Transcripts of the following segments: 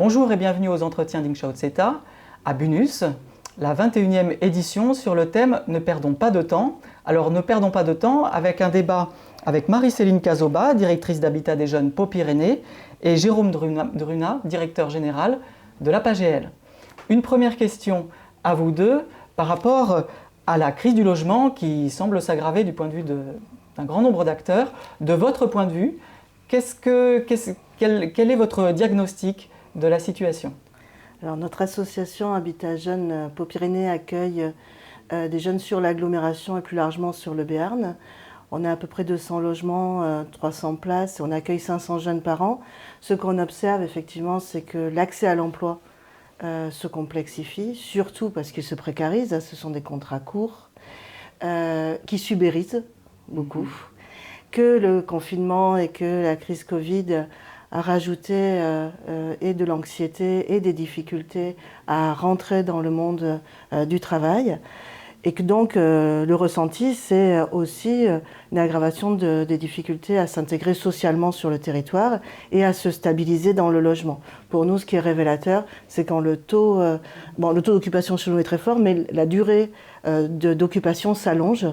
Bonjour et bienvenue aux entretiens d'Inkshaotseta à Bunus, la 21e édition sur le thème « Ne perdons pas de temps ». Alors ne perdons pas de temps avec un débat avec Marie-Céline Cazoba, directrice d'Habitat des Jeunes Pau-Pyrénées, et Jérôme Druna, directeur général de la PAGL. Une première question à vous deux par rapport à la crise du logement qui semble s'aggraver du point de vue d'un grand nombre d'acteurs. De votre point de vue, quel est votre diagnostic de la situation? Alors, notre association Habitat Jeunes Pau-Pyrénées accueille des jeunes sur l'agglomération et plus largement sur le Béarn. On a à peu près 200 logements, 300 places et on accueille 500 jeunes par an. Ce qu'on observe effectivement, c'est que l'accès à l'emploi se complexifie, surtout parce qu'il se précarise. Ce sont des contrats courts qui subérisent beaucoup. Que le confinement et que la crise Covid a rajouté et de l'anxiété et des difficultés à rentrer dans le monde du travail. Et que donc le ressenti, c'est aussi une aggravation des difficultés à s'intégrer socialement sur le territoire et à se stabiliser dans le logement. Pour nous, ce qui est révélateur, c'est quand le taux d'occupation chez nous est très fort, mais la durée d'occupation s'allonge.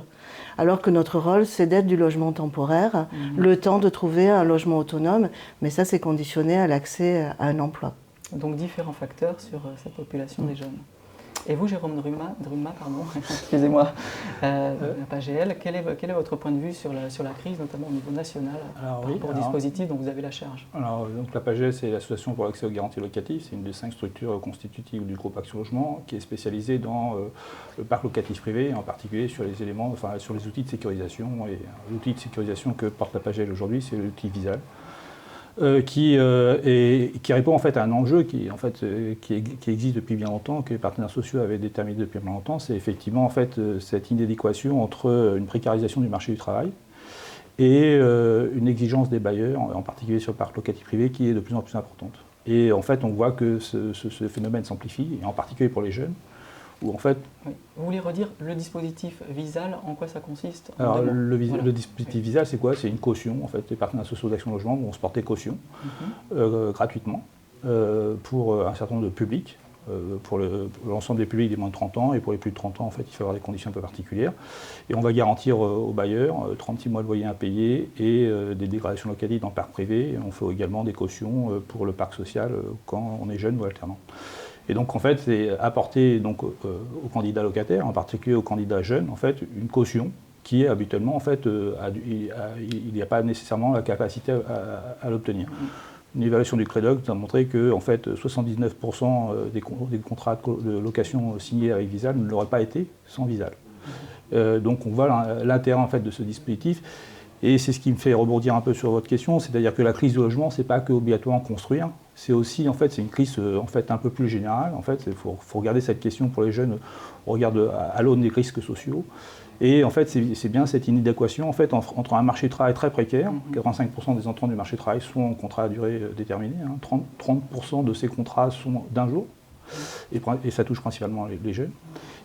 Alors que notre rôle, c'est d'être du logement temporaire, le temps de trouver un logement autonome, mais ça, c'est conditionné à l'accès à un emploi. Donc différents facteurs sur cette population des jeunes. Et vous, Jérôme Druma, excusez-moi, la PAGL, quel est votre point de vue sur la crise, notamment au niveau national, par rapport au dispositif dont vous avez la charge? Donc la PAGL, c'est l'Association pour l'accès aux garanties locatives. C'est une des 5 structures constitutives du groupe Action Logement qui est spécialisée dans le parc locatif privé, en particulier sur les éléments, sur les outils de sécurisation. Et l'outil de sécurisation que porte la PAGL aujourd'hui, c'est l'outil Visal. Qui répond en fait à un enjeu qui existe depuis bien longtemps, que les partenaires sociaux avaient déterminé depuis bien longtemps. C'est effectivement en fait cette inadéquation entre une précarisation du marché du travail et une exigence des bailleurs, en particulier sur le parc locatif privé, qui est de plus en plus importante. Et en fait, on voit que ce phénomène s'amplifie, et en particulier pour les jeunes. Où en fait, oui. Vous voulez redire le dispositif Visal, en quoi ça consiste? Alors le dispositif Visal, c'est quoi? C'est une caution. En fait, les partenaires sociaux d'Action Logement vont se porter caution gratuitement pour un certain nombre de publics, pour l'ensemble des publics des moins de 30 ans, et pour les plus de 30 ans, en fait, il faut avoir des conditions un peu particulières. Et on va garantir aux bailleurs 36 mois de loyer impayés et des dégradations locatives dans le parc privé. Et on fait également des cautions pour le parc social quand on est jeune ou alternant. Et donc, en fait, c'est apporter donc, aux candidats locataires, en particulier aux candidats jeunes, en fait, une caution qui est habituellement, en fait, il n'y a pas nécessairement la capacité à l'obtenir. Une évaluation du CREDOC a montré que, en fait, 79% des contrats de location signés avec Visal ne l'auraient pas été sans Visal. Donc, on voit l'intérêt, en fait, de ce dispositif. Et c'est ce qui me fait rebondir un peu sur votre question, c'est-à-dire que la crise du logement, c'est pas que obligatoirement construire, c'est aussi, en fait, c'est une crise en fait un peu plus générale. En fait, il faut regarder cette question pour les jeunes, on regarde à l'aune des risques sociaux. Et en fait, c'est bien cette inadéquation en fait entre un marché de travail très précaire, 85% des entrants du marché de travail sont en contrat à durée déterminée, 30% de ces contrats sont d'un jour, et ça touche principalement les jeunes.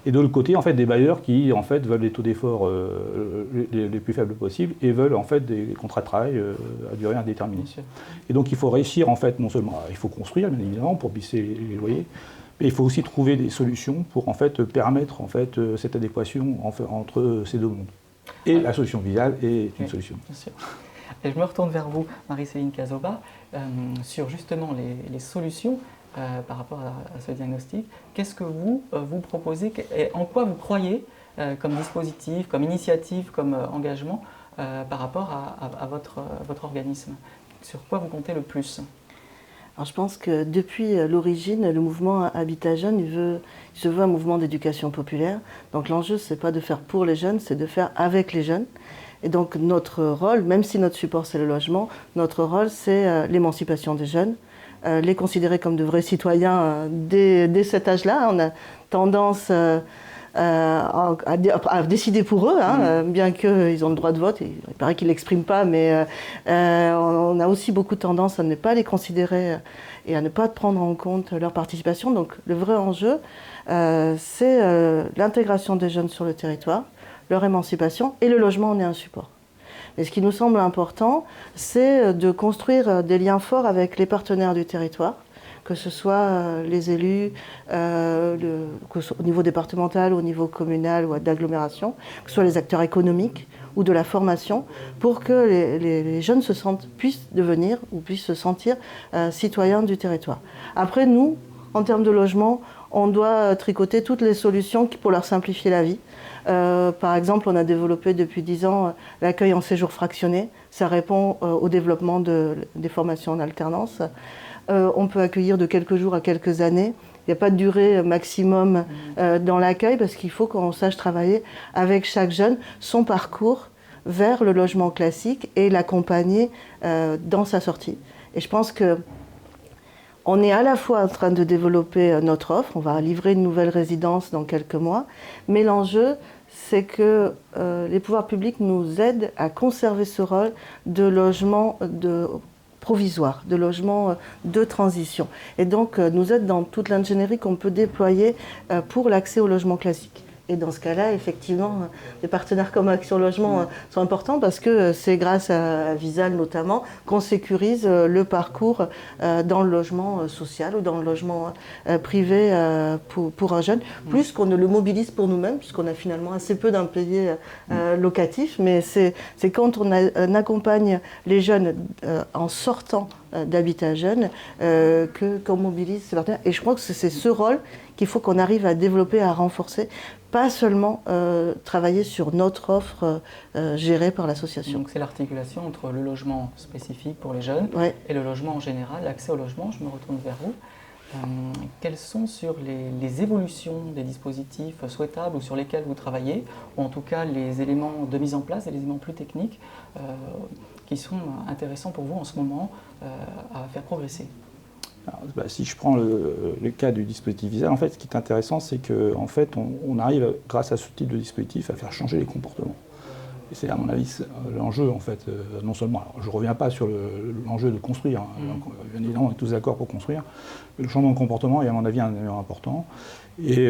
Et de l'autre côté, en fait, des bailleurs qui en fait veulent des taux d'effort les plus faibles possibles et veulent en fait des contrats de travail à durée indéterminée. Et donc il faut réussir en fait, non seulement il faut construire bien évidemment pour baisser les loyers, mais il faut aussi trouver des solutions pour en fait permettre en fait cette adéquation entre ces deux mondes. Et la solution Visal est une solution. Bien sûr. Et je me retourne vers vous, Marie-Céline Cazoba, sur justement les solutions. Par rapport à ce diagnostic, qu'est-ce que vous proposez et en quoi vous croyez comme dispositif, comme initiative, comme engagement par rapport à votre organisme? Sur quoi vous comptez le plus? Alors je pense que depuis l'origine, le mouvement Habitat Jeunes, il se veut un mouvement d'éducation populaire. Donc l'enjeu, c'est pas de faire pour les jeunes, c'est de faire avec les jeunes. Et donc notre rôle, même si notre support c'est le logement, notre rôle c'est l'émancipation des jeunes. Les considérer comme de vrais citoyens dès cet âge-là. On a tendance à décider pour eux, bien qu'ils ont le droit de vote, et il paraît qu'ils ne l'expriment pas, mais on a aussi beaucoup de tendance à ne pas les considérer et à ne pas prendre en compte leur participation. Donc le vrai enjeu, c'est l'intégration des jeunes sur le territoire, leur émancipation, et le logement en est un support. Mais ce qui nous semble important, c'est de construire des liens forts avec les partenaires du territoire, que ce soit les élus, au niveau départemental, au niveau communal ou d'agglomération, que ce soit les acteurs économiques ou de la formation, pour que les jeunes puissent devenir ou puissent se sentir citoyens du territoire. Après, nous, en termes de logement, on doit tricoter toutes les solutions pour leur simplifier la vie. Par exemple, on a développé depuis 10 ans l'accueil en séjour fractionné. Ça répond au développement des formations en alternance. On peut accueillir de quelques jours à quelques années. Il n'y a pas de durée maximum dans l'accueil parce qu'il faut qu'on sache travailler avec chaque jeune son parcours vers le logement classique et l'accompagner dans sa sortie. Et je pense que on est à la fois en train de développer notre offre, on va livrer une nouvelle résidence dans quelques mois, mais l'enjeu, c'est que les pouvoirs publics nous aident à conserver ce rôle de logement provisoire, de logement de transition. Et donc nous aident dans toute l'ingénierie qu'on peut déployer pour l'accès au logement classique. Et dans ce cas-là, effectivement, des partenaires comme Action Logement sont importants parce que c'est grâce à Visal notamment qu'on sécurise le parcours dans le logement social ou dans le logement privé pour un jeune, plus qu'on ne le mobilise pour nous-mêmes, puisqu'on a finalement assez peu d'impayés locatifs. Mais c'est quand on accompagne les jeunes en sortant d'habitat jeune qu'on mobilise ces partenaires. Et je crois que c'est ce rôle qu'il faut qu'on arrive à développer, à renforcer, pas seulement travailler sur notre offre gérée par l'association. Donc c'est l'articulation entre le logement spécifique pour les jeunes et le logement en général, l'accès au logement. Je me retourne vers vous. Quelles sont sur les évolutions des dispositifs souhaitables ou sur lesquels vous travaillez, ou en tout cas les éléments de mise en place, des éléments plus techniques qui sont intéressants pour vous en ce moment à faire progresser? Alors, si je prends le cas du dispositif Visal, en fait, ce qui est intéressant, c'est qu'en fait, on arrive, grâce à ce type de dispositif, à faire changer les comportements. Et c'est, à mon avis, l'enjeu, en fait, non seulement, alors, je ne reviens pas sur l'enjeu de construire, bien évidemment, on est tous d'accord pour construire, mais le changement de comportement est, à mon avis, un élément important. Et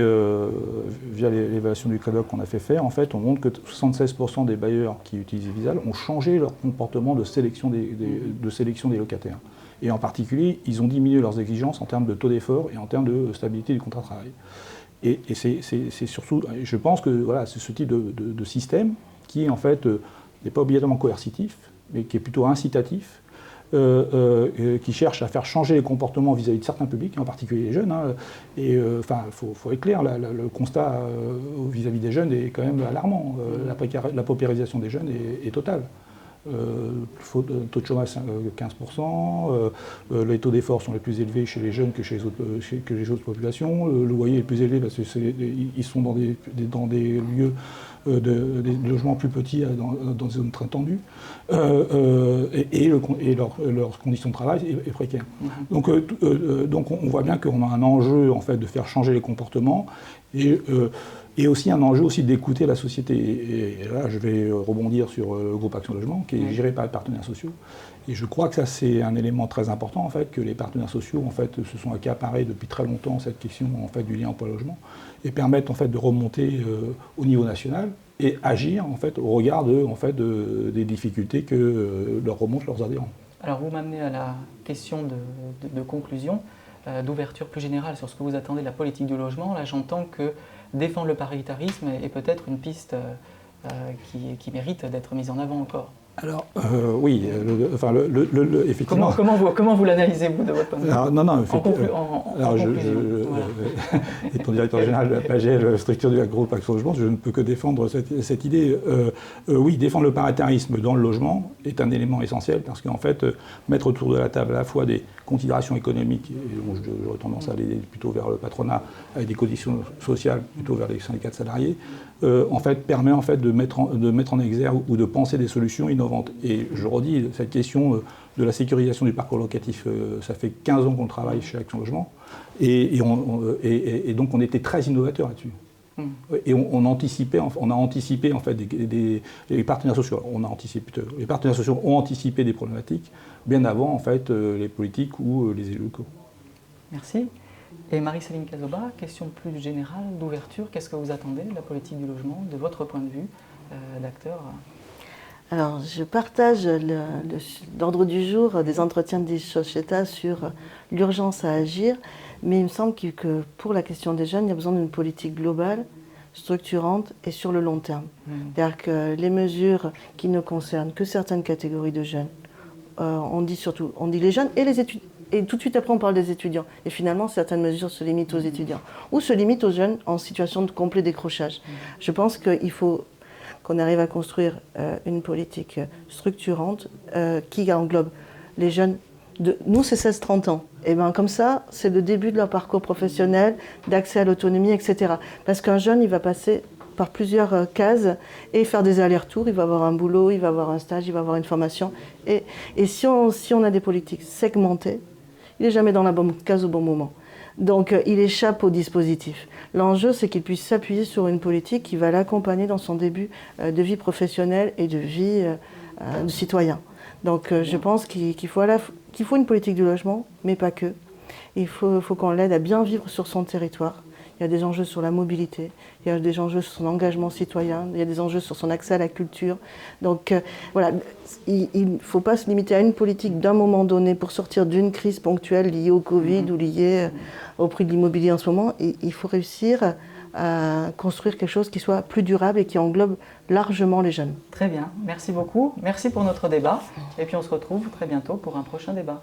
via l'évaluation du CADOC qu'on a fait faire, en fait, on montre que 76% des bailleurs qui utilisent Visal ont changé leur comportement de sélection des locataires. Et en particulier, ils ont diminué leurs exigences en termes de taux d'effort et en termes de stabilité du contrat de travail. Et c'est surtout, je pense que voilà, c'est ce type de système qui, en fait, n'est pas obligatoirement coercitif, mais qui est plutôt incitatif, qui cherche à faire changer les comportements vis-à-vis de certains publics, en particulier les jeunes. Et enfin, faut être clair, le constat vis-à-vis des jeunes est quand même alarmant. La paupérisation des jeunes est totale. Taux de chômage 15%, les taux d'effort sont les plus élevés chez les jeunes que chez les autres populations, le loyer est le plus élevé parce qu'ils sont dans des lieux des logements plus petits dans des zones très tendues, et leurs conditions de travail est précaire. Donc on voit bien qu'on a un enjeu en fait de faire changer les comportements et aussi un enjeu aussi d'écouter la société. Et là, je vais rebondir sur le groupe Action Logement, qui est géré par les partenaires sociaux. Et je crois que ça, c'est un élément très important, en fait, que les partenaires sociaux, en fait, se sont accaparés depuis très longtemps cette question, en fait, du lien emploi-logement, et permettent, en fait, de remonter au niveau national et agir, en fait, au regard des difficultés que leur remontent leurs adhérents. Alors, vous m'amenez à la question de conclusion, d'ouverture plus générale sur ce que vous attendez de la politique du logement. Là, j'entends que défendre le paritarisme est peut-être une piste qui mérite d'être mise en avant encore. Alors, oui, effectivement. Comment vous l'analysez-vous de votre point de vue? Non, voilà. étant directeur général de la PAGEL, structure du groupe Action Logement, je ne peux que défendre cette idée. Oui, défendre le paritarisme dans le logement est un élément essentiel, parce qu'en fait, mettre autour de la table à la fois des considérations économiques, et donc j'aurais tendance à aller plutôt vers le patronat, avec des conditions sociales plutôt vers les syndicats de salariés, en fait, permet en fait de mettre en exergue ou de penser des solutions innovantes. Et je redis, cette question de la sécurisation du parcours locatif, ça fait 15 ans qu'on travaille chez Action Logement, et donc on était très innovateurs là-dessus. Et on a anticipé en fait les partenaires sociaux. Les partenaires sociaux ont anticipé des problématiques bien avant en fait les politiques ou les élus locaux. Merci. Et Marie-Céline Cazoba, question plus générale d'ouverture, qu'est-ce que vous attendez de la politique du logement, de votre point de vue d'acteur? Alors, je partage l'ordre du jour des entretiens de Società sur l'urgence à agir, mais il me semble que pour la question des jeunes, il y a besoin d'une politique globale, structurante et sur le long terme. C'est-à-dire que les mesures qui ne concernent que certaines catégories de jeunes, on dit les jeunes et les étudiants. Et tout de suite après, on parle des étudiants. Et finalement, certaines mesures se limitent aux étudiants ou se limitent aux jeunes en situation de complet décrochage. Je pense qu'il faut qu'on arrive à construire une politique structurante qui englobe les jeunes. Nous, c'est 16-30 ans. Et bien comme ça, c'est le début de leur parcours professionnel, d'accès à l'autonomie, etc. Parce qu'un jeune, il va passer par plusieurs cases et faire des allers-retours. Il va avoir un boulot, il va avoir un stage, il va avoir une formation. Et si on a des politiques segmentées, il n'est jamais dans la bonne case au bon moment. Donc il échappe au dispositif. L'enjeu, c'est qu'il puisse s'appuyer sur une politique qui va l'accompagner dans son début de vie professionnelle et de vie de citoyen. Donc je pense qu'il faut une politique du logement, mais pas que. Il faut qu'on l'aide à bien vivre sur son territoire. Il y a des enjeux sur la mobilité, il y a des enjeux sur son engagement citoyen, il y a des enjeux sur son accès à la culture. Donc voilà, il ne faut pas se limiter à une politique d'un moment donné pour sortir d'une crise ponctuelle liée au Covid ou liée au prix de l'immobilier en ce moment. Et il faut réussir à construire quelque chose qui soit plus durable et qui englobe largement les jeunes. Très bien, merci beaucoup. Merci pour notre débat. Et puis on se retrouve très bientôt pour un prochain débat.